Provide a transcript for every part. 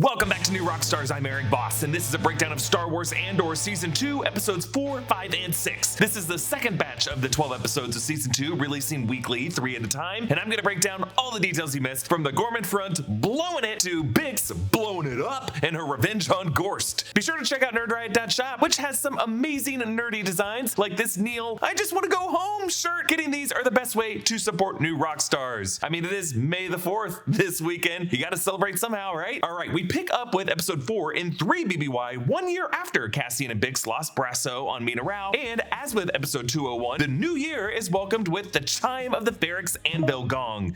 Welcome back to New Rockstars. I'm Erik Voss, and this is a breakdown of Star Wars Andor Season 2, Episodes 4, 5, and 6. This is the second batch of the 12 episodes of Season 2, releasing weekly, 3 at a time, and I'm going to break down all the details you missed, from the Ghorman front blowing it to Bix blowing it up and her revenge on Gorst. Be sure to check out nerdriot.shop, which has some amazing nerdy designs, like this Neil I just want to go home shirt. Getting these are the best way to support New Rockstars. I mean, it is May the 4th this weekend. You got to celebrate somehow, right? All right, we pick up with episode 4 in 3 BBY, 1 year after Cassian and Bix lost Brasso on Mina Rao, and as with episode 201, the new year is welcomed with the chime of the Ferrix anvil gong.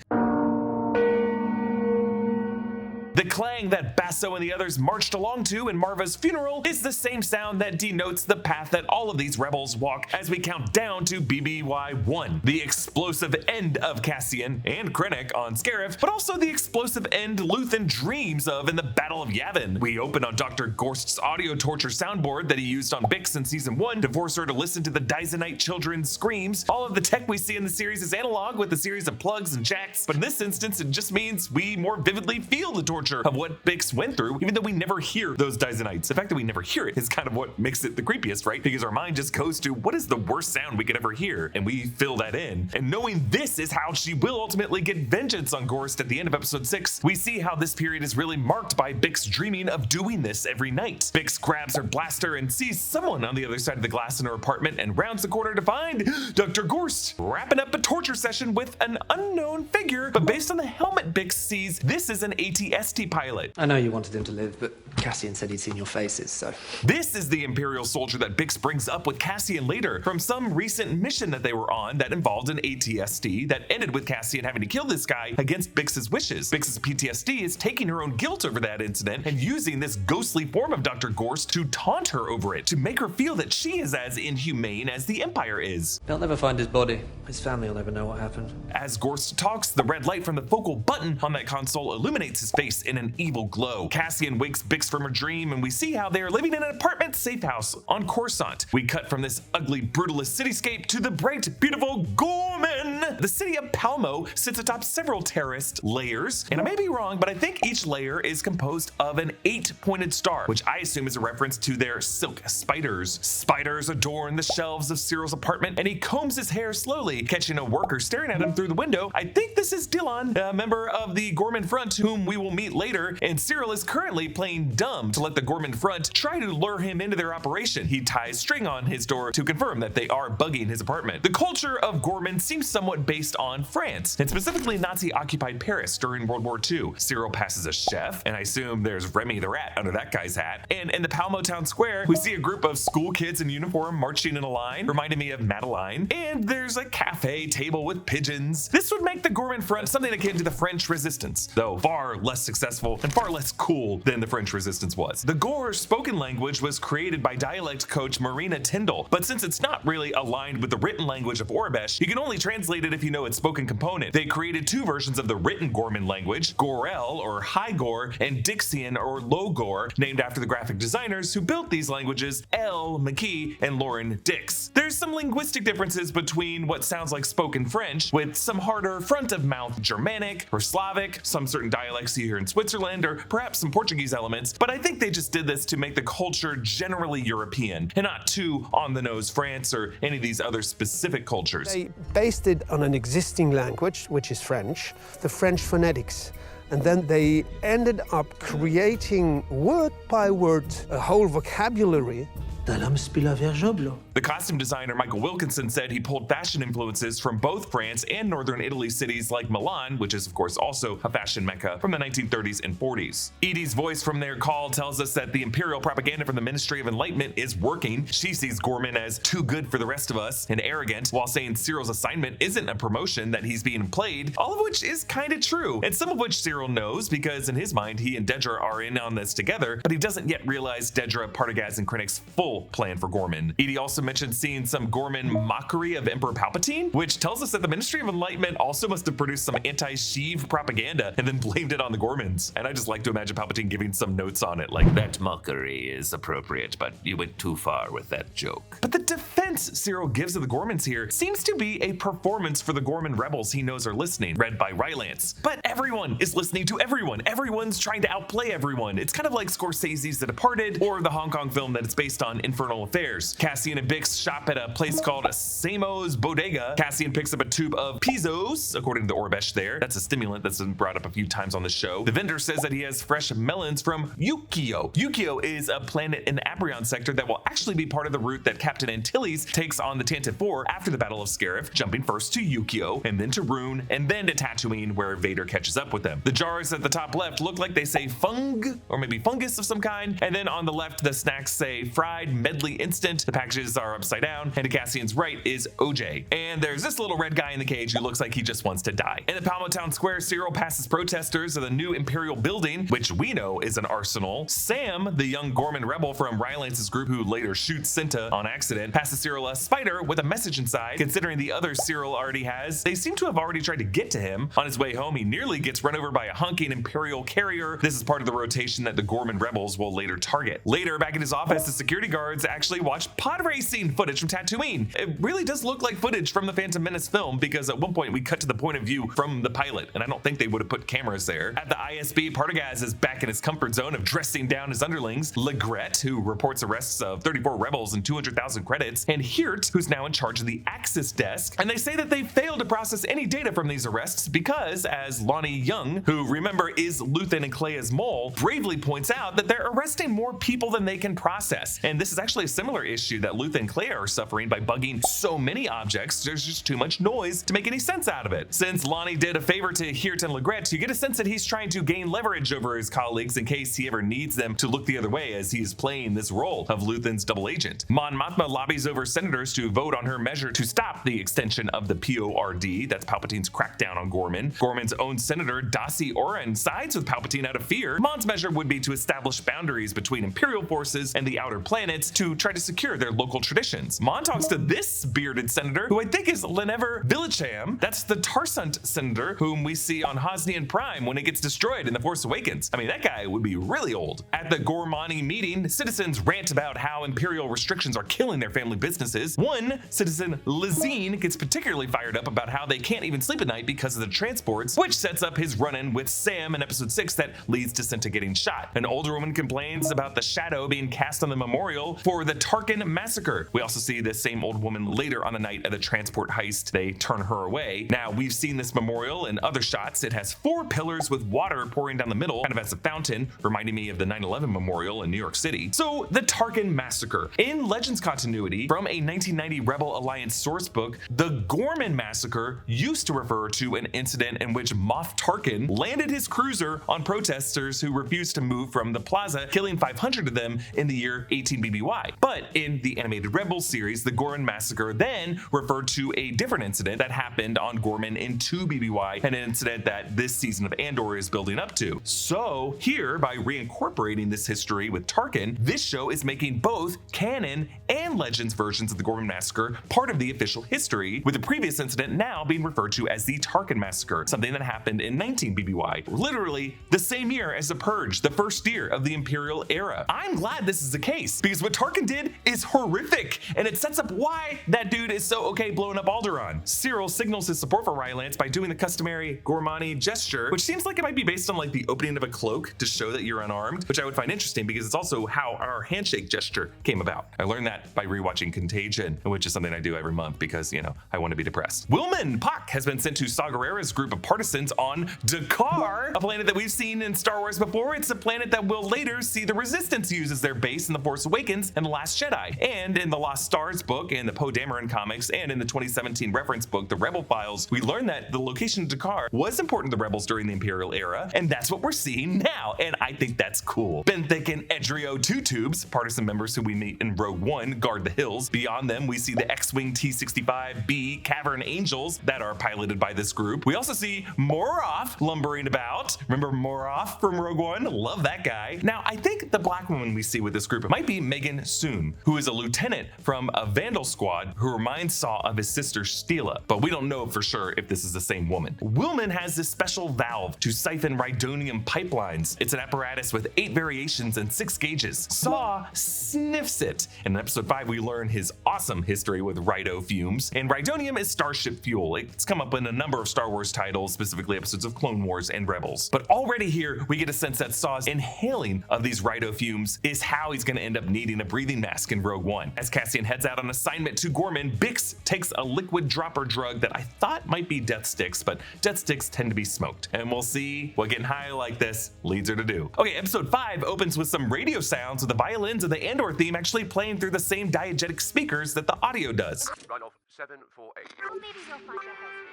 The clang that Basso and the others marched along to in Marva's funeral is the same sound that denotes the path that all of these rebels walk as we count down to BBY 1, the explosive end of Cassian and Krennic on Scarif, but also the explosive end Luthen dreams of in the Battle of Yavin. We open on Dr. Gorst's audio torture soundboard that he used on Bix in Season 1 to force her to listen to the Dizonite children's screams. All of the tech we see in the series is analog with a series of plugs and jacks, but in this instance it just means we more vividly feel the torture of what Bix went through, even though we never hear those Dizonites. The fact that we never hear it is kind of what makes it the creepiest, right? Because our mind just goes to, what is the worst sound we could ever hear? And we fill that in. And knowing this is how she will ultimately get vengeance on Gorst at the end of episode 6, we see how this period is really marked by Bix dreaming of doing this every night. Bix grabs her blaster and sees someone on the other side of the glass in her apartment and rounds the corner to find Dr. Gorst wrapping up a torture session with an unknown figure, but based on the helmet Bix sees, this is an ATST pilot. I know you wanted him to live, but Cassian said he'd seen your faces, so... This is the Imperial soldier that Bix brings up with Cassian later from some recent mission that they were on that involved an ATST that ended with Cassian having to kill this guy against Bix's wishes. Bix's PTSD is taking her own guilt over that incident and using this ghostly form of Dr. Gorst to taunt her over it, to make her feel that she is as inhumane as the Empire is. They'll never find his body. His family will never know what happened. As Gorst talks, the red light from the focal button on that console illuminates his face in an evil glow. Cassian wakes Bix from her dream, and we see how they are living in an apartment safe house on Coruscant. We cut from this ugly, brutalist cityscape to the bright, beautiful Ghorman. The city of Palmo sits atop several terraced layers, and I may be wrong, but I think each layer is composed of an 8-pointed star, which I assume is a reference to their silk spiders. Spiders adorn the shelves of Cyril's apartment, and he combs his hair slowly, catching a worker staring at him through the window. I think this is Dylan, a member of the Ghorman front, whom we will meet later, and Cyril is currently playing dumb to let the Ghorman front try to lure him into their operation. He ties string on his door to confirm that they are bugging his apartment. The culture of Ghorman seems somewhat based on France, and specifically Nazi-occupied Paris during World War II. Cyril passes a chef, and I assume there's Remy the rat under that guy's hat. And in the Palmo Town Square, we see a group of school kids in uniform marching in a line, reminding me of Madeline, and there's a cafe table with pigeons. This would make the Ghorman front something akin to the French Resistance, though far less successful and far less cool than the French Resistance was. The Ghor spoken language was created by dialect coach Marina Tyndall, but since it's not really aligned with the written language of Aurebesh, you can only translate it if you know its spoken component. They created two versions of the written Ghorman language, Gorel or High Ghor, and Dixian or Low Ghor, named after the graphic designers who built these languages, L. McKee and Lauren Dix. There's some linguistic differences between what sounds like spoken French, with some harder front-of-mouth Germanic or Slavic, some certain dialects you hear in Switzerland, or perhaps some Portuguese elements, but I think they just did this to make the culture generally European and not too on-the-nose France or any of these other specific cultures. They based it on an existing language, which is French, the French phonetics. And then they ended up creating word by word a whole vocabulary. The costume designer Michael Wilkinson said he pulled fashion influences from both France and northern Italy cities like Milan, which is of course also a fashion mecca, from the 1930s and 40s. Edie's voice from their call tells us that the imperial propaganda from the Ministry of Enlightenment is working. She sees Ghorman as too good for the rest of us and arrogant, while saying Cyril's assignment isn't a promotion, that he's being played, all of which is kind of true, and some of which Cyril knows because in his mind he and Dedra are in on this together, but he doesn't yet realize Dedra, Partagaz, and Krennic's full evil plan for Ghorman. Edie also mentioned seeing some Ghorman mockery of Emperor Palpatine, which tells us that the Ministry of Enlightenment also must have produced some anti-Sheev propaganda and then blamed it on the Ghormans. And I just like to imagine Palpatine giving some notes on it, like, that mockery is appropriate, but you went too far with that joke. But the defense Syril gives of the Ghormans here seems to be a performance for the Ghorman rebels he knows are listening, read by Rylance. But everyone is listening to everyone. Everyone's trying to outplay everyone. It's kind of like Scorsese's The Departed or the Hong Kong film that it's based on, Infernal Affairs. Cassian and Bix shop at a place called Samo's Bodega. Cassian picks up a tube of Pizos, according to the Orbesh there. That's a stimulant that's been brought up a few times on the show. The vendor says that he has fresh melons from Yukio. Yukio is a planet in the Abrion sector that will actually be part of the route that Captain Antilles takes on the Tantive 4 after the Battle of Scarif, jumping first to Yukio, and then to Rune, and then to Tatooine, where Vader catches up with them. The jars at the top left look like they say fung, or maybe fungus of some kind, and then on the left, the snacks say fried medley instant. The packages are upside down, and to Cassian's right is OJ. And there's this little red guy in the cage who looks like he just wants to die. In the Palmo Town Square, Syril passes protesters of the new Imperial building, which we know is an arsenal. Sam, the young Ghorman rebel from Rylance's group who later shoots Cinta on accident, passes Syril a spider with a message inside. Considering the other Syril already has, they seem to have already tried to get to him. On his way home, he nearly gets run over by a honking Imperial carrier. This is part of the rotation that the Ghorman rebels will later target. Later, back in his office, the security guards actually watch pod racing footage from Tatooine. It really does look like footage from the Phantom Menace film, because at one point we cut to the point of view from the pilot, and I don't think they would have put cameras there. At the ISB, Partagaz is back in his comfort zone of dressing down his underlings. Legret, who reports arrests of 34 rebels and 200,000 credits, and Hirt, who's now in charge of the Axis desk. And they say that they failed to process any data from these arrests because, as Lonnie Young, who remember is Luthen and Clea's mole, bravely points out that they're arresting more people than they can process. And this is actually a similar issue that Luthen and Clea are suffering by bugging so many objects. There's just too much noise to make any sense out of it. Since Lonnie did a favor to Hirt and Legret, you get a sense that he's trying to gain leverage over his colleagues in case he ever needs them to look the other way, as he is playing this role of Luthen's double agent. Mon Mothma lobbies over senators to vote on her measure to stop the extension of the PORD, that's Palpatine's crackdown on Ghorman. Ghorman's own senator, Dasi Oren, sides with Palpatine out of fear. Mon's measure would be to establish boundaries between Imperial forces and the outer planets to try to secure their local traditions. Mon talks to this bearded senator, who I think is Lenever Villacham. That's the Tarsunt senator whom we see on Hosnian Prime when it gets destroyed in The Force Awakens. I mean, that guy would be really old. At the Ghormani meeting, citizens rant about how Imperial restrictions are killing their family businesses. One citizen, Lizine, gets particularly fired up about how they can't even sleep at night because of the transports, which sets up his run-in with Sam in episode 6 that leads to Cinta getting shot. An older woman complains about the shadow being cast on the memorial for the Tarkin Massacre. We also see this same old woman later on the night of the transport heist. They turn her away. Now, we've seen this memorial in other shots. It has 4 pillars with water pouring down the middle, kind of as a fountain, reminding me of the 9/11 memorial in New York City. So, the Tarkin Massacre. In Legends continuity, from a 1990 Rebel Alliance source book, the Ghorman Massacre used to refer to an incident in which Moff Tarkin landed his cruiser on protesters who refused to move from the plaza, killing 500 of them in the year 18 BBY. But in the animated Rebels series, the Ghorman Massacre then referred to a different incident that happened on Ghorman in 2 BBY, an incident that this season of Andor is building up to. So here, by reincorporating this history with Tarkin, this show is making both canon and Legends versions of the Ghorman Massacre part of the official history, with the previous incident now being referred to as the Tarkin Massacre, something that happened in 19 BBY, literally the same year as the Purge, the first year of the Imperial era. I'm glad this is the case, because what Tarkin did is horrific, and it sets up why that dude is so okay blowing up Alderaan. Syril signals his support for Rylance by doing the customary Ghormani gesture, which seems like it might be based on like the opening of a cloak to show that you're unarmed, which I would find interesting because it's also how our handshake gesture came about. I learned that by rewatching Contagion, which is something I do every month because, you know, I want to be depressed. Wilman Pak has been sent to Saw Gerrera's group of partisans on Dakar, a planet that we've seen in Star Wars before. It's a planet that will later see the Resistance use as their base in The Force Awakens and The Last Jedi. And in the Lost Stars book, in the Poe Dameron comics, and in the 2017 reference book, The Rebel Files, we learned that the location of Dakar was important to the rebels during the Imperial era, and that's what we're seeing now, and I think that's cool. Been thinking Edrio Two Tubes, partisan members who we meet in Rogue One, guard the hills. Beyond them, we see the X-Wing T-65B Cavern Angels that are piloted by this group. We also see Moroff lumbering about. Remember Moroff from Rogue One? Love that guy. Now, I think the black woman we see with this group might be Megan Soon, who is a lieutenant from a Vandal squad who reminds Saw of his sister Steela, but we don't know for sure if this is the same woman. Willman has this special valve to siphon Rhydonium pipelines. It's an apparatus with 8 variations and 6 gauges. Saw sniffs it. In episode 5, we learn his awesome history with Rhydo fumes, and Rhydonium is starship fuel. It's come up in a number of Star Wars titles, specifically episodes of Clone Wars and Rebels. But already here, we get a sense that Saw's inhaling of these Rhydo fumes is how he's going to end up needing a breathing mask in Rogue One. As Cassian heads out on assignment to Ghorman, Bix takes a liquid dropper drug that I thought might be death sticks, but death sticks tend to be smoked. And we'll see what getting high like this leads her to do. Okay, episode 5 opens with some radio sounds with the violins of the Andor theme actually playing through the same diegetic speakers that the audio does. Run off 748. Maybe you'll find your husband.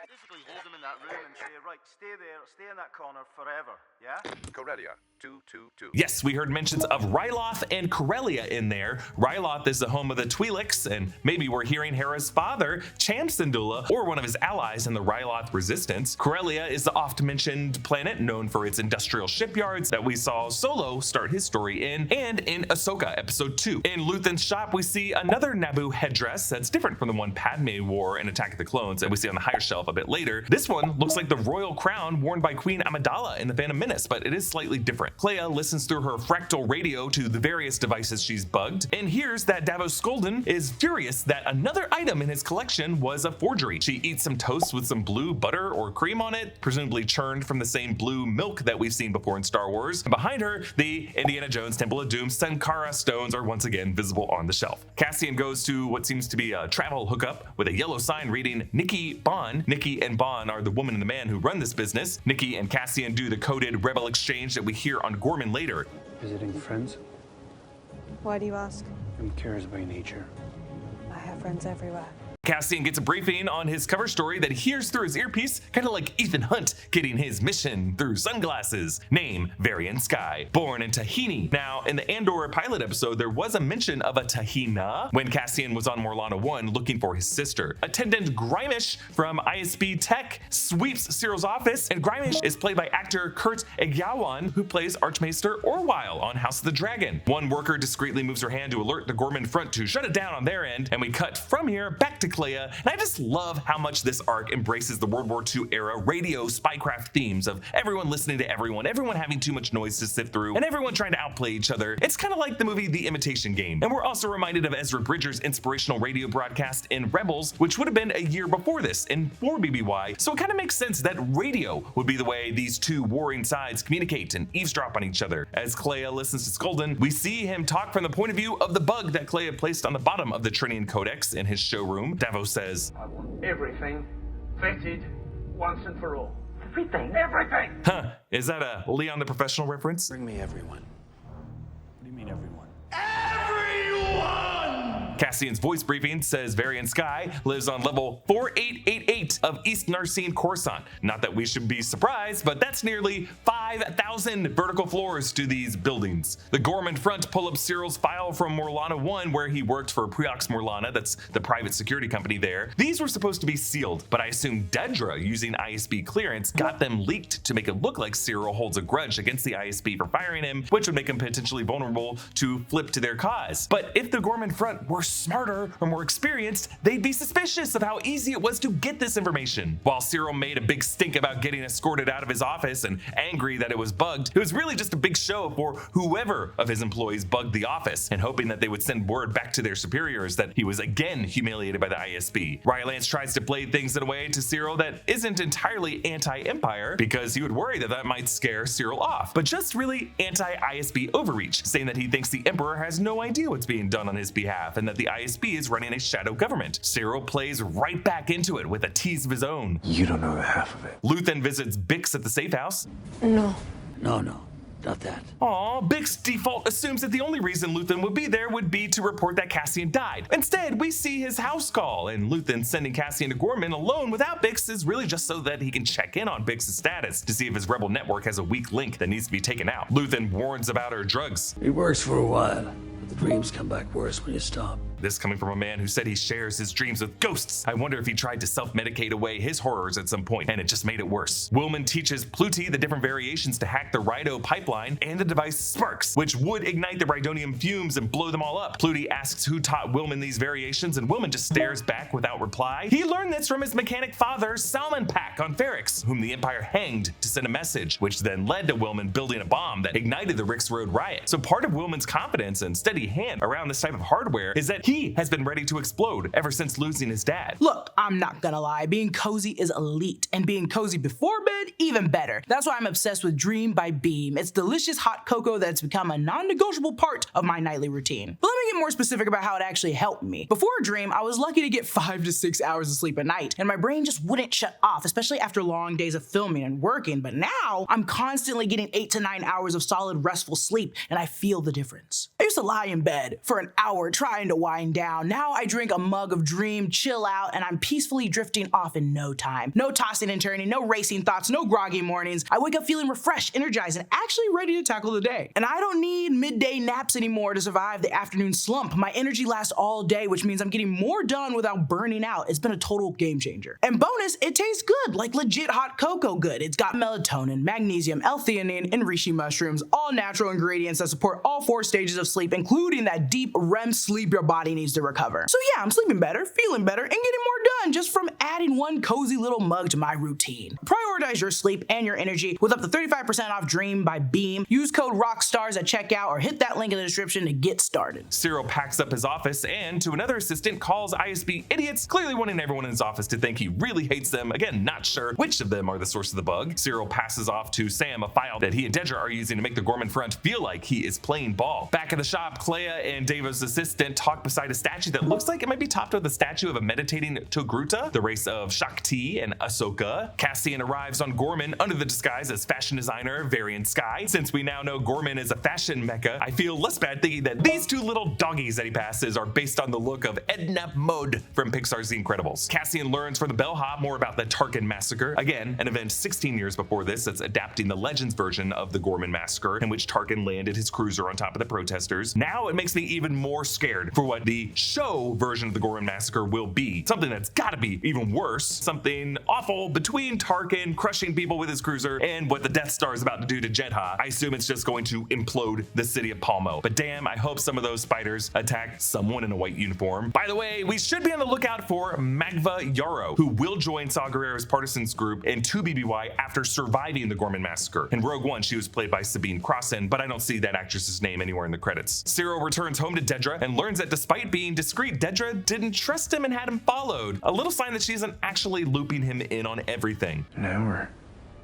Basically hold him in that room and say, right, stay there, stay in that corner forever, yeah? Corellia 222. Yes, we heard mentions of Ryloth and Corellia in there. Ryloth is the home of the Twi'leks, and maybe we're hearing Hera's father, Cham Syndulla, or one of his allies in the Ryloth resistance. Corellia is the oft-mentioned planet known for its industrial shipyards that we saw Solo start his story in, and in Ahsoka episode 2. In Luthen's shop, we see another Naboo headdress that's different from the one Padme wore in Attack of the Clones that we see on the higher shelf a bit later. This one looks like the royal crown worn by Queen Amidala in The Phantom Menace, but it is slightly different. Clea listens through her fractal radio to the various devices she's bugged, and hears that Davos Skolden is furious that another item in his collection was a forgery. She eats some toast with some blue butter or cream on it, presumably churned from the same blue milk that we've seen before in Star Wars. And behind her, the Indiana Jones Temple of Doom Sankara stones are once again visible on the shelf. Cassian goes to what seems to be a travel hookup with a yellow sign reading Nikki Bon. Nikki and Bon are the woman and the man who run this business. Nikki and Cassian do the coded rebel exchange that we hear on Ghorman later. Visiting friends? Why do you ask? I'm curious by nature. I have friends everywhere. Cassian gets a briefing on his cover story that he hears through his earpiece, kind of like Ethan Hunt getting his mission through sunglasses. Name, Varian Sky. Born in Tahini. Now, in the Andor pilot episode, there was a mention of a Tahina when Cassian was on Morlana 1 looking for his sister. Attendant Grimish from ISB Tech sweeps Cyril's office, and Grimish is played by actor Kurt Egyawan, who plays Archmaester Orwyle on House of the Dragon. One worker discreetly moves her hand to alert the Ghorman front to shut it down on their end, and we cut from here back to Clea, and I just love how much this arc embraces the World War II era radio spycraft themes of everyone listening to everyone having too much noise to sift through, and everyone trying to outplay each other. It's kind of like the movie The Imitation Game. And we're also reminded of Ezra Bridger's inspirational radio broadcast in Rebels, which would have been a year before this in 4 BBY, so it kind of makes sense that radio would be the way these two warring sides communicate and eavesdrop on each other. As Clea listens to Skolden, we see him talk from the point of view of the bug that Clea placed on the bottom of the Trinian Codex in his showroom. Davos says, I want everything vetted once and for all. Everything? Everything! Huh, is that a Leon the Professional reference? Bring me everyone. What do you mean, everyone? Cassian's voice briefing says Varian Sky lives on level 4888 of East Narcine Coruscant. Not that we should be surprised, but that's nearly 5,000 vertical floors to these buildings. The Ghorman front pull up Cyril's file from Morlana 1, where he worked for Preox Morlana, that's the private security company there. These were supposed to be sealed, but I assume Dedra, using ISB clearance, got them leaked to make it look like Cyril holds a grudge against the ISB for firing him, which would make him potentially vulnerable to flip to their cause. But if the Ghorman front were smarter or more experienced, they'd be suspicious of how easy it was to get this information. While Cyril made a big stink about getting escorted out of his office and angry that it was bugged, it was really just a big show for whoever of his employees bugged the office, and hoping that they would send word back to their superiors that he was again humiliated by the ISB. Rylance tries to play things in a way to Cyril that isn't entirely anti-Empire, because he would worry that that might scare Cyril off, but just really anti-ISB overreach, saying that he thinks the Emperor has no idea what's being done on his behalf, and that the ISB is running a shadow government. Cyril plays right back into it with a tease of his own. You don't know the half of it. Luthen visits Bix at the safe house. No. No. Not that. Aw, Bix default assumes that the only reason Luthen would be there would be to report that Cassian died. Instead, we see his house call, and Luthen sending Cassian to Ghorman alone without Bix is really just so that he can check in on Bix's status to see if his rebel network has a weak link that needs to be taken out. Luthen warns about her drugs. It works for a while, but the dreams come back worse when you stop. This coming from a man who said he shares his dreams with ghosts. I wonder if he tried to self-medicate away his horrors at some point, and it just made it worse. Wilman teaches Pluty the different variations to hack the Rhydo pipeline, and the device sparks, which would ignite the Rhydonium fumes and blow them all up. Pluty asks who taught Wilman these variations, and Wilman just stares back without reply. He learned this from his mechanic father, Salmon Pack on Ferrix, whom the Empire hanged to send a message, which then led to Wilman building a bomb that ignited the Rix Road riot. So part of Wilman's confidence and steady hand around this type of hardware is that he has been ready to explode ever since losing his dad. Look, I'm not gonna lie, being cozy is elite, and being cozy before bed, even better. That's why I'm obsessed with Dream by Beam. It's delicious hot cocoa that's become a non-negotiable part of my nightly routine. But let me get more specific about how it actually helped me. Before Dream, I was lucky to get 5 to 6 hours of sleep a night, and my brain just wouldn't shut off, especially after long days of filming and working. But now, I'm constantly getting 8 to 9 hours of solid restful sleep, and I feel the difference. I used to lie in bed for an hour trying to wind down. Now I drink a mug of Dream, chill out, and I'm peacefully drifting off in no time. No tossing and turning, no racing thoughts, no groggy mornings. I wake up feeling refreshed, energized, and actually ready to tackle the day. And I don't need midday naps anymore to survive the afternoon slump. My energy lasts all day, which means I'm getting more done without burning out. It's been a total game changer. And bonus, it tastes good, like legit hot cocoa good. It's got melatonin, magnesium, L-theanine, and reishi mushrooms, all natural ingredients that support all 4 stages of sleep, including that deep REM sleep your body needs to recover. So yeah, I'm sleeping better, feeling better, and getting more done just from adding one cozy little mug to my routine. Prioritize your sleep and your energy with up to 35% off Dream by Beam. Use code Rockstars at checkout or hit that link in the description to get started. Cyril packs up his office and, to another assistant, calls ISB idiots, clearly wanting everyone in his office to think he really hates them. Again, not sure which of them are the source of the bug. Cyril passes off to Sam a file that he and Dedra are using to make the Ghorman front feel like he is playing ball. Back at the shop, Clea and Deva's assistant talk beside a statue that looks like it might be topped with a statue of a meditating Togruta, the race of Shakti and Ahsoka. Cassian arrives on Ghorman under the disguise as fashion designer Varian Sky. Since we now know Ghorman is a fashion mecca, I feel less bad thinking that these 2 little doggies that he passes are based on the look of Edna Mode from Pixar's The Incredibles. Cassian learns from the bellhop more about the Tarkin Massacre, again an event 16 years before this that's adapting the Legends version of the Ghorman Massacre, in which Tarkin landed his cruiser on top of the protesters. Now it makes me even more scared for what the show version of the Ghorman Massacre will be. Something that's gotta be even worse. Something awful between Tarkin crushing people with his cruiser and what the Death Star is about to do to Jedha. I assume it's just going to implode the city of Palmo. But damn, I hope some of those spiders attack someone in a white uniform. By the way, we should be on the lookout for Magva Yarrow, who will join Saw Gerrera's partisans group in 2BBY after surviving the Ghorman Massacre. In Rogue One, she was played by Sabine Crossan, but I don't see that actress's name anywhere in the credits. Cyril returns home to Dedra and learns that despite being discreet, Dedra didn't trust him and had him followed. A little sign that she isn't actually looping him in on everything. Now we're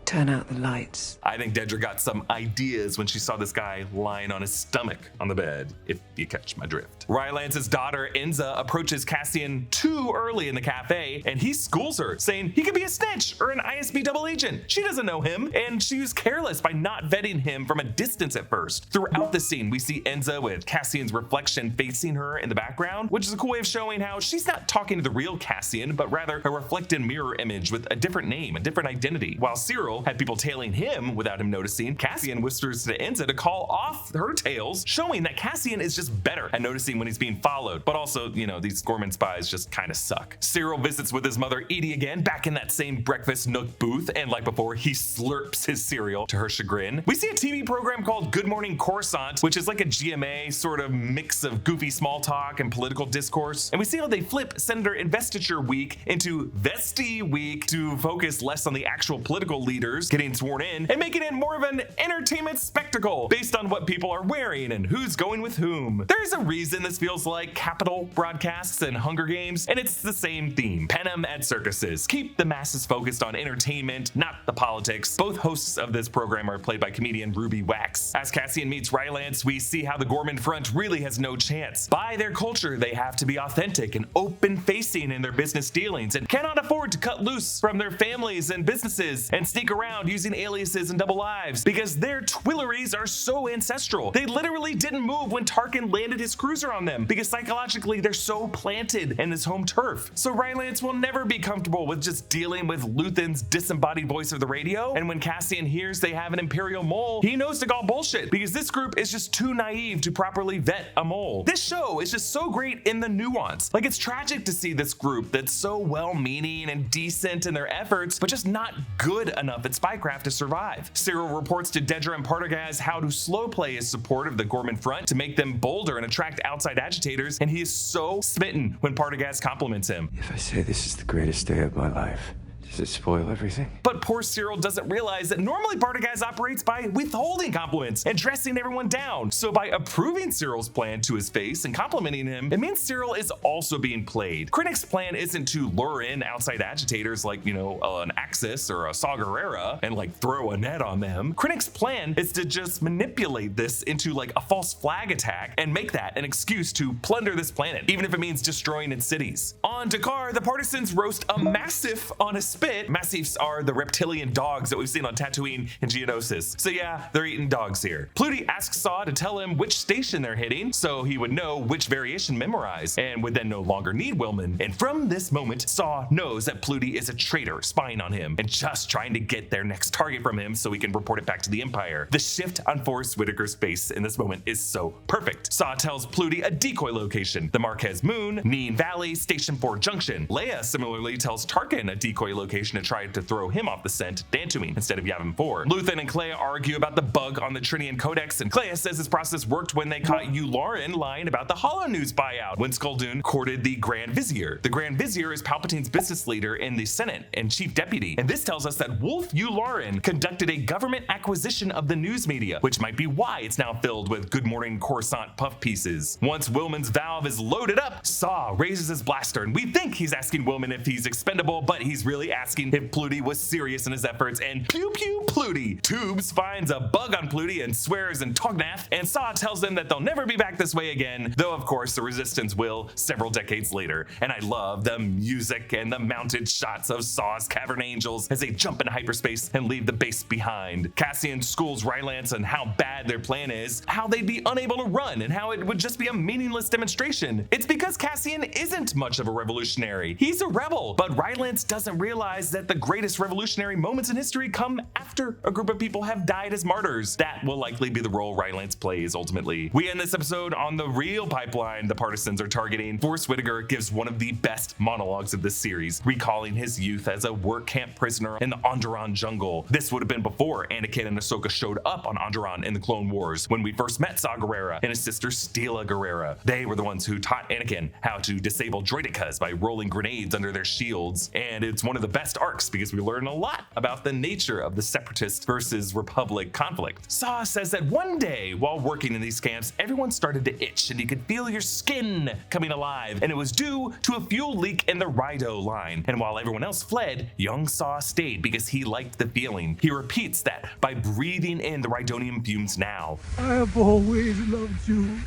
Turn out the lights. I think Dedra got some ideas when she saw this guy lying on his stomach on the bed, if you catch my drift. Rylance's daughter, Enza, approaches Cassian too early in the cafe, and he schools her, saying he could be a snitch or an ISB double agent. She doesn't know him, and she was careless by not vetting him from a distance at first. Throughout the scene, we see Enza with Cassian's reflection facing her in the background, which is a cool way of showing how she's not talking to the real Cassian, but rather a reflected mirror image with a different name, a different identity. While Cyril had people tailing him without him noticing, Cassian whispers to Enza to call off her tails, showing that Cassian is just better at noticing when he's being followed. But also, you know, these Ghorman spies just kind of suck. Cyril visits with his mother Edie again, back in that same breakfast nook booth, and like before, he slurps his cereal to her chagrin. We see a TV program called Good Morning Coruscant, which is like a GMA sort of mix of goofy small talk and political discourse. And we see how they flip Senator Investiture Week into Vesti Week to focus less on the actual political leaders getting sworn in and making it more of an entertainment spectacle based on what people are wearing and who's going with whom. There's a reason this feels like Capitol broadcasts and Hunger Games, and it's the same theme. Panem at circuses. Keep the masses focused on entertainment, not the politics. Both hosts of this program are played by comedian Ruby Wax. As Cassian meets Rylance, we see how the Ghorman front really has no chance. By their culture, they have to be authentic and open-facing in their business dealings and cannot afford to cut loose from their families and businesses and sneak around using aliases and double lives because they're Twilleries are so ancestral. They literally didn't move when Tarkin landed his cruiser on them because psychologically they're so planted in this home turf. So Rylance will never be comfortable with just dealing with Luthen's disembodied voice of the radio, and when Cassian hears they have an Imperial mole, he knows to call bullshit because this group is just too naive to properly vet a mole. This show is just so great in the nuance. Like, it's tragic to see this group that's so well-meaning and decent in their efforts, but just not good enough at spycraft to survive. Cyril reports to Dedra and Partagaz how to slow play his support of the Ghorman front to make them bolder and attract outside agitators, and he is so smitten when Partagaz compliments him. If I say this is the greatest day of my life, does it spoil everything? But poor Cyril doesn't realize that normally Partagaz operates by withholding compliments and dressing everyone down. So by approving Cyril's plan to his face and complimenting him, it means Cyril is also being played. Krennic's plan isn't to lure in outside agitators like, an Axis or a Saw Gerrera and like throw a net on them. Krennic's plan is to just manipulate this into like a false flag attack and make that an excuse to plunder this planet, even if it means destroying its cities. On Dakar, the partisans roast a Massif on a spit. Massifs are the reptilian dogs that we've seen on Tatooine and Geonosis. So yeah, they're eating dogs here. Pluty asks Saw to tell him which station they're hitting so he would know which variation memorize and would then no longer need Wilman. And from this moment, Saw knows that Pluty is a traitor spying on him and just trying to get their next target from him so he can report it back to the Empire. The shift on Forrest Whitaker's face in this moment is so perfect. Saw tells Pluty a decoy location, the Marquez Moon, Neen Valley, Station 4 Junction. Leia similarly tells Tarkin a decoy location to try to throw him off the scent, Dantooine instead of Yavin 4. Luthen and Clea argue about the bug on the Trinian Codex, and Clea says this process worked when they caught Yularen lying about the Hollow News buyout when Skaldun courted the Grand Vizier. The Grand Vizier is Palpatine's business leader in the Senate and chief deputy, and this tells us that Wolf Yularen conducted a government acquisition of the news media, which might be why it's now filled with Good Morning Coruscant puff pieces. Once Wilman's valve is loaded up, Saw raises his blaster, and we think he's asking Wilman if he's expendable, but he's really asking if Pluty was serious in his efforts, and pew pew Pluty. Tubes finds a bug on Pluty and swears in Tognath, and Saw tells them that they'll never be back this way again, though of course the Resistance will several decades later. And I love the music and the mounted shots of Saw's Cavern Angels as they jump into hyperspace and leave the base behind. Cassian schools Rylance on how bad their plan is, how they'd be unable to run, and how it would just be a meaningless demonstration. It's because Cassian isn't much of a revolutionary. He's a rebel, but Rylance doesn't realize that the greatest revolutionary moments in history come after a group of people have died as martyrs. That will likely be the role Rylance plays ultimately. We end this episode on the real pipeline the partisans are targeting. Forrest Whitaker gives one of the best monologues of this series, recalling his youth as a work camp prisoner in the Onderon jungle. This would have been before Anakin and Ahsoka showed up on Onderon in the Clone Wars, when we first met Saw Gerrera and his sister Steela Gerrera. They were the ones who taught Anakin how to disable droidekas by rolling grenades under their shields, and it's one of the best arcs because we learn a lot about the nature of the Separatist versus Republic conflict. Saw says that one day while working in these camps, everyone started to itch and you could feel your skin coming alive, and it was due to a fuel leak in the Rhydo line. And while everyone else fled, young Saw stayed because he liked the feeling. He repeats that by breathing in the Rhydonium fumes now. I have always loved you,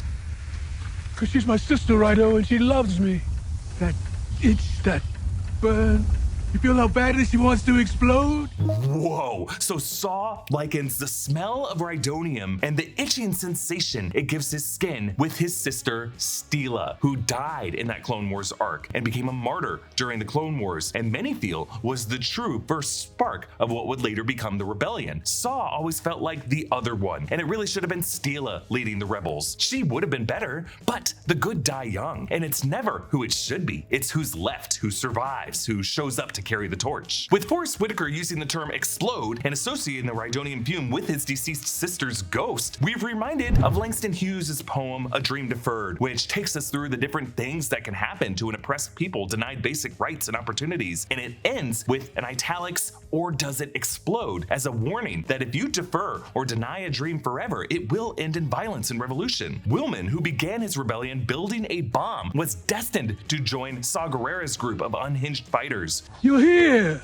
because she's my sister, Rhydo, and she loves me. That itch, that burn. You feel how badly she wants to explode? Whoa, so Saw likens the smell of Rhydonium and the itching sensation it gives his skin with his sister Steela, who died in that Clone Wars arc and became a martyr during the Clone Wars, and many feel was the true first spark of what would later become the rebellion. Saw always felt like the other one, and it really should have been Steela leading the rebels. She would have been better, but the good die young, and it's never who it should be. It's who's left, who survives, who shows up to carry the torch. With Forrest Whitaker using the term explode and associating the Rhydonium fume with his deceased sister's ghost, we've reminded of Langston Hughes' poem A Dream Deferred, which takes us through the different things that can happen to an oppressed people denied basic rights and opportunities, and it ends with an italics, or does it explode, as a warning that if you defer or deny a dream forever, it will end in violence and revolution. Wilman, who began his rebellion building a bomb, was destined to join Saw Gerrera's group of unhinged fighters. You're here!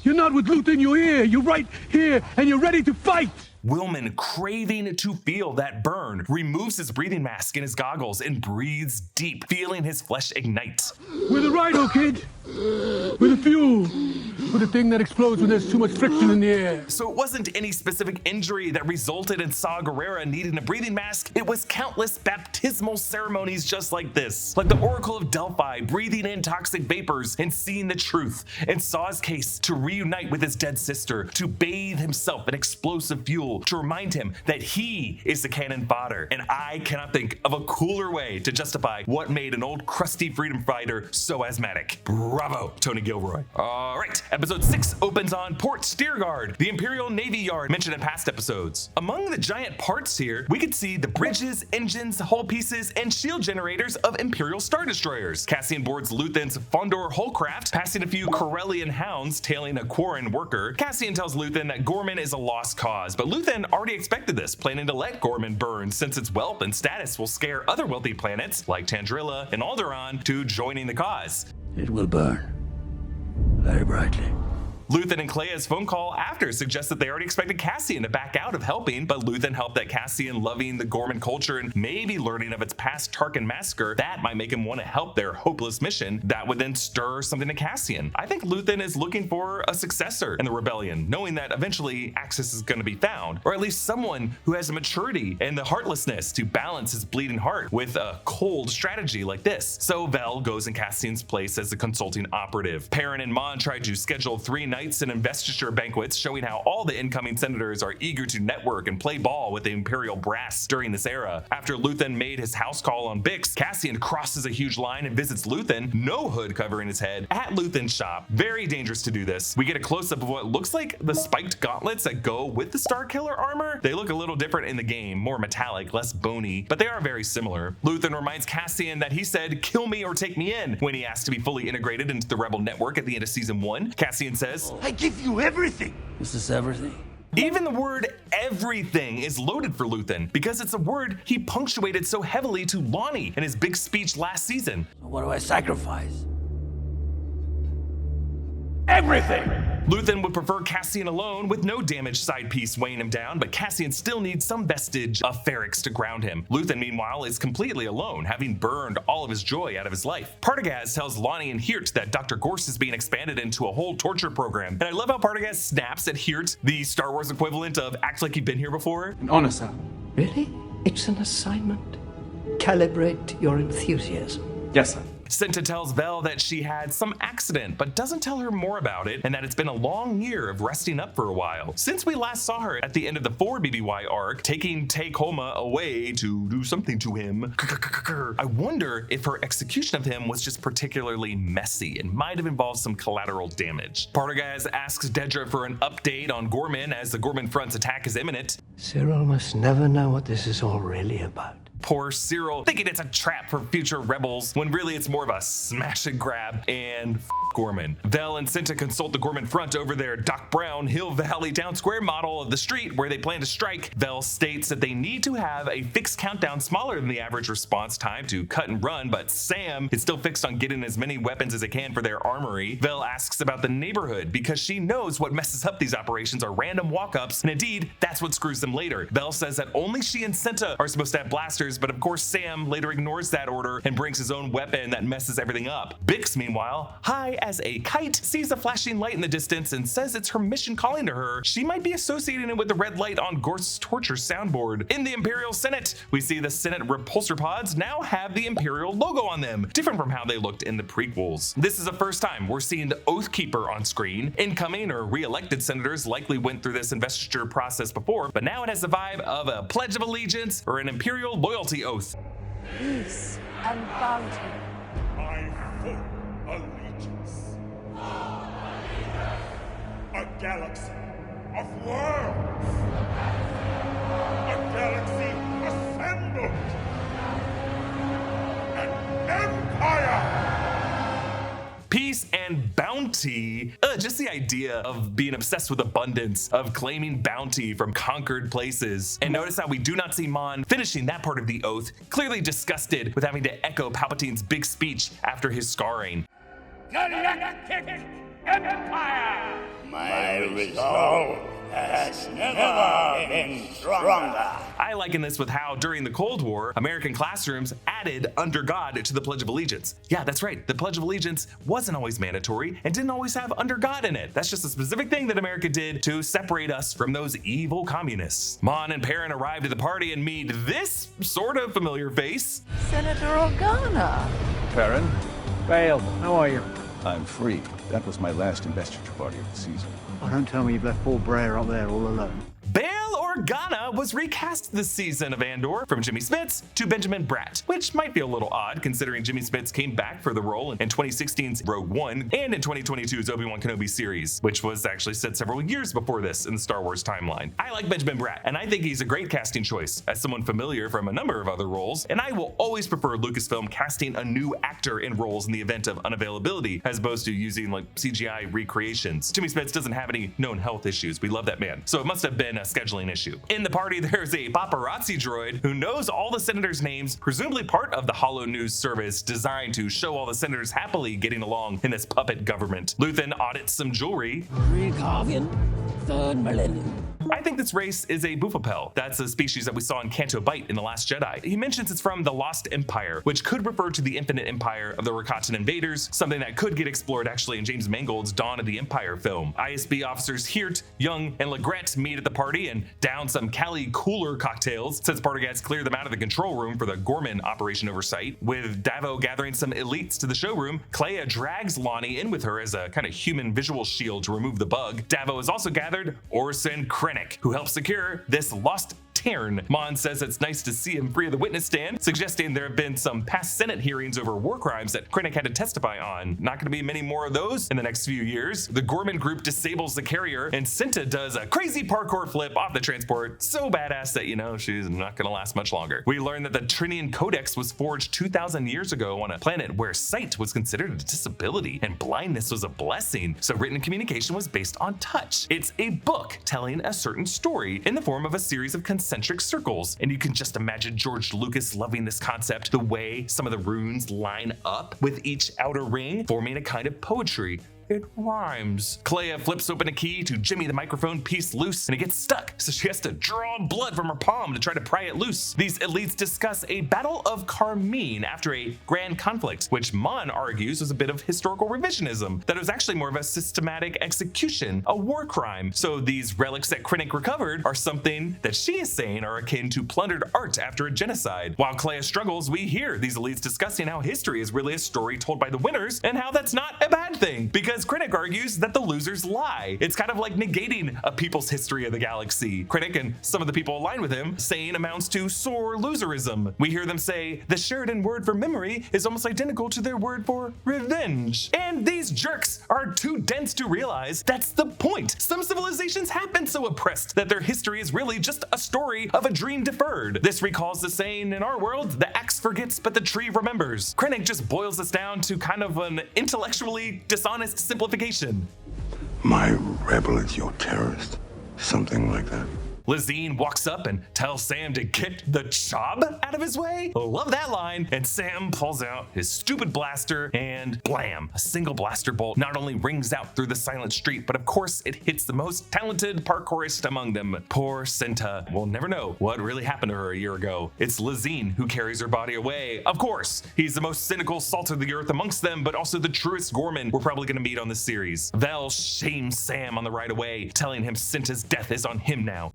You're not with Luthen, you're here! You're right here, and you're ready to fight! Wilman, craving to feel that burn, removes his breathing mask and his goggles and breathes deep, feeling his flesh ignite. We're the Rhydo, kid! We're the fuel! with the thing that explodes when there's too much friction in the air. So it wasn't any specific injury that resulted in Saw Gerrera needing a breathing mask, it was countless baptismal ceremonies just like this. Like the Oracle of Delphi breathing in toxic vapors and seeing the truth. In Saw's case, to reunite with his dead sister, to bathe himself in explosive fuel, to remind him that he is the cannon fodder. And I cannot think of a cooler way to justify what made an old crusty freedom fighter so asthmatic. Bravo, Tony Gilroy. All right, episode 6 opens on Port Steergard, the Imperial Navy Yard mentioned in past episodes. Among the giant parts here, we could see the bridges, engines, hull pieces, and shield generators of Imperial Star Destroyers. Cassian boards Luthen's Fondor Hullcraft, passing a few Corellian hounds tailing a Quarren worker. Cassian tells Luthen that Ghorman is a lost cause, but Luthen already expected this, planning to let Ghorman burn since its wealth and status will scare other wealthy planets like Tandrilla and Alderaan to joining the cause. It will burn very brightly. Luthen and Clea's phone call after suggests that they already expected Cassian to back out of helping, but Luthen helped that Cassian loving the Ghorman culture and maybe learning of its past Tarkin massacre, that might make him want to help their hopeless mission. That would then stir something to Cassian. I think Luthen is looking for a successor in the rebellion, knowing that eventually Axis is going to be found, or at least someone who has the maturity and the heartlessness to balance his bleeding heart with a cold strategy like this. So Vel goes in Cassian's place as the consulting operative. Perrin and Mon tried to schedule 3 nights and investiture banquets showing how all the incoming senators are eager to network and play ball with the Imperial brass during this era. After Luthen made his house call on Bix, Cassian crosses a huge line and visits Luthen, no hood covering his head, at Luthen's shop. Very dangerous to do this. We get a close-up of what looks like the spiked gauntlets that go with the Starkiller armor. They look a little different in the game, more metallic, less bony, but they are very similar. Luthen reminds Cassian that he said, "Kill me or take me in," when he asked to be fully integrated into the Rebel network at the end of season 1. Cassian says, I give you everything. Is this everything? even the word everything is loaded for Luthen because it's a word he punctuated so heavily to Lonnie in his big speech last season. What do I sacrifice? Everything! Luthen would prefer Cassian alone with no damaged side piece weighing him down, but Cassian still needs some vestige of Ferrix to ground him. Luthen, meanwhile, is completely alone, having burned all of his joy out of his life. Partagaz tells Lonnie and Hirt that Dr. Gorse is being expanded into a whole torture program, and I love how Partagaz snaps at Hirt, the Star Wars equivalent of act like you've been here before. An honor, sir. Really? It's an assignment. Calibrate your enthusiasm. Yes, sir. Cinta tells Vel that she had some accident, but doesn't tell her more about it, and that it's been a long year of resting up for a while. Since we last saw her at the end of the 4 BBY arc, taking Tay Koma away to do something to him, I wonder if her execution of him was just particularly messy and might have involved some collateral damage. Partagaz asks Dedra for an update on Ghorman as the Ghorman front's attack is imminent. Cyril must never know what this is all really about. Poor Cyril, thinking it's a trap for future rebels, when really it's more of a smash and grab and Ghorman. Vel and Cinta consult the Ghorman front over their Doc Brown Hill Valley Town Square model of the street where they plan to strike. Vel states that they need to have a fixed countdown smaller than the average response time to cut and run, but Sam is still fixed on getting as many weapons as they can for their armory. Vel asks about the neighborhood because she knows what messes up these operations are random walk-ups, and indeed, that's what screws them later. Vel says that only she and Cinta are supposed to have blasters, but of course Sam later ignores that order and brings his own weapon that messes everything up. Bix, meanwhile, high as a kite, sees a flashing light in the distance and says it's her mission calling to her. She might be associating it with the red light on Gorse's torture soundboard. In the Imperial Senate, we see the Senate repulsor pods now have the Imperial logo on them, different from how they looked in the prequels. This is the first time we're seeing the Oathkeeper on screen. Incoming or re-elected senators likely went through this investiture process before, but now it has the vibe of a Pledge of Allegiance or an Imperial loyalty oath. Peace and bounty. My full allegiance. A galaxy of worlds. A galaxy assembled. An empire. Peace and bounty. Just the idea of being obsessed with abundance, of claiming bounty from conquered places. And notice how we do not see Mon finishing that part of the oath, clearly disgusted with having to echo Palpatine's big speech after his scarring. Galactic Empire! My resolve has never been stronger. I liken this with how during the Cold War, American classrooms added Under God to the Pledge of Allegiance. Yeah, that's right. The Pledge of Allegiance wasn't always mandatory and didn't always have Under God in it. That's just a specific thing that America did to separate us from those evil communists. Mon and Perrin arrived at the party and meet this sort of familiar face. Senator Organa. Perrin. Bale, how are you? I'm free. That was my last investiture party of the season. Oh, don't tell me you've left poor Brer up there all alone. Bail Organa was recast this season of Andor from Jimmy Smits to Benjamin Bratt, which might be a little odd considering Jimmy Smits came back for the role in 2016's Rogue One and in 2022's Obi-Wan Kenobi series, which was actually set several years before this in the Star Wars timeline. I like Benjamin Bratt, and I think he's a great casting choice as someone familiar from a number of other roles, and I will always prefer Lucasfilm casting a new actor in roles in the event of unavailability as opposed to using like CGI recreations. Jimmy Smits doesn't have any known health issues. We love that man. So it must have been a scheduling issue. In the party, there's a paparazzi droid who knows all the senators' names, presumably part of the Holo News service designed to show all the senators happily getting along in this puppet government. Luthen audits some jewelry. Recarvian, third millennium. I think this race is a Bufapel. That's a species that we saw in Canto Bight in The Last Jedi. He mentions it's from the Lost Empire, which could refer to the Infinite Empire of the Rakatan invaders, something that could get explored actually in James Mangold's Dawn of the Empire film. ISB officers Hirt, Young, and Legret meet at the party and down some Cali Cooler cocktails since Partagas cleared them out of the control room for the Ghorman operation oversight. With Davo gathering some elites to the showroom, Clea drags Lonnie in with her as a kind of human visual shield to remove the bug. Davo has also gathered Orson Krennic, who helps secure this lost Tarn. Mon says it's nice to see him free of the witness stand, suggesting there have been some past Senate hearings over war crimes that Krennic had to testify on. Not going to be many more of those in the next few years. The Ghorman group disables the carrier, and Cinta does a crazy parkour flip off the transport, so badass that, you know, she's not going to last much longer. We learn that the Trinian Codex was forged 2,000 years ago on a planet where sight was considered a disability and blindness was a blessing, so written communication was based on touch. It's a book telling a certain story in the form of a series of concentric circles, and you can just imagine George Lucas loving this concept, the way some of the runes line up with each outer ring, forming a kind of poetry. It rhymes. Clea flips open a key to jimmy the microphone piece loose and it gets stuck, so she has to draw blood from her palm to try to pry it loose. These elites discuss a battle of Carmine after a grand conflict, which Mon argues was a bit of historical revisionism, that it was actually more of a systematic execution, a war crime. So these relics that Krennic recovered are something that she is saying are akin to plundered art after a genocide. While Clea struggles, we hear these elites discussing how history is really a story told by the winners and how that's not a bad thing, because Krennic argues that the losers lie. It's kind of like negating a people's history of the galaxy. Krennic and some of the people aligned with him saying amounts to sore loserism. We hear them say the Sheridan word for memory is almost identical to their word for revenge. And these jerks are too dense to realize that's the point. Some civilizations have been so oppressed that their history is really just a story of a dream deferred. This recalls the saying in our world, the axe forgets but the tree remembers. Krennic just boils this down to kind of an intellectually dishonest simplification. My rebel is your terrorist. Something like that. Lizine walks up and tells Sam to get the job out of his way. Love that line. And Sam pulls out his stupid blaster and blam, a single blaster bolt not only rings out through the silent street, but of course it hits the most talented parkourist among them. Poor Cinta. We'll never know what really happened to her a year ago. It's Lizine who carries her body away. Of course, he's the most cynical salt of the earth amongst them, but also the truest Ghorman we're probably gonna meet on this series. Vel shames Sam on the ride away, telling him Cinta's death is on him now.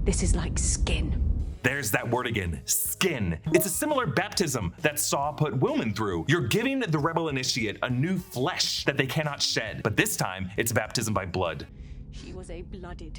This is like skin. There's that word again, skin. It's a similar baptism that Saw put Wilman through. You're giving the rebel initiate a new flesh that they cannot shed, but this time it's baptism by blood. She was a blooded,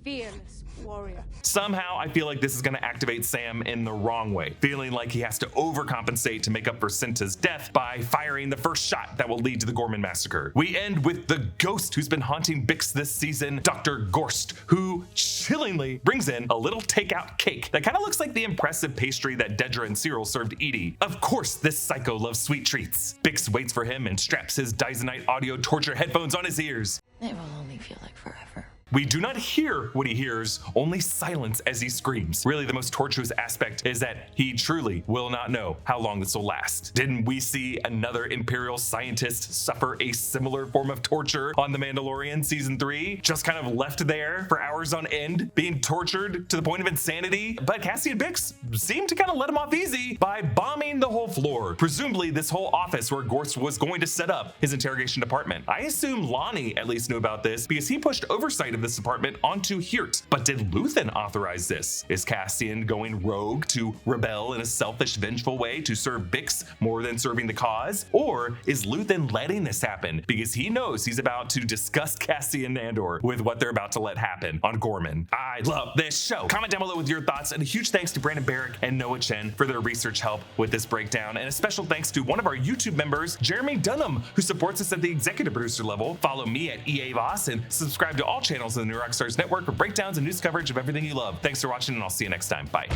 fearless warrior. Somehow I feel like this is going to activate Sam in the wrong way, feeling like he has to overcompensate to make up for Cinta's death by firing the first shot that will lead to the Ghorman Massacre. We end with the ghost who's been haunting Bix this season, Dr. Gorst, who chillingly brings in a little takeout cake that kind of looks like the impressive pastry that Dedra and Cyril served Edie. Of course this psycho loves sweet treats. Bix waits for him and straps his Dysonite audio torture headphones on his ears. It will only feel like forever. We do not hear what he hears, only silence as he screams. Really, the most torturous aspect is that he truly will not know how long this will last. Didn't we see another Imperial scientist suffer a similar form of torture on The Mandalorian Season 3? Just kind of left there for hours on end, being tortured to the point of insanity. But Cassian Bix seemed to kind of let him off easy by bombing the whole floor. Presumably this whole office where Gorst was going to set up his interrogation department. I assume Lonnie at least knew about this because he pushed oversight of this department onto Hirt. But did Luthen authorize this? Is Cassian going rogue to rebel in a selfish, vengeful way to serve Bix more than serving the cause? Or is Luthen letting this happen because he knows he's about to disgust Cassian and Andor with what they're about to let happen on Ghorman? I love this show. Comment down below with your thoughts, and a huge thanks to Brandon Barrick and Noah Chen for their research help with this breakdown, and a special thanks to one of our YouTube members, Jeremy Dunham, who supports us at the executive producer level. Follow me at Erik Voss and subscribe to all channels in the New Rockstars network for breakdowns and news coverage of everything you love. Thanks for watching, and I'll see you next time. Bye.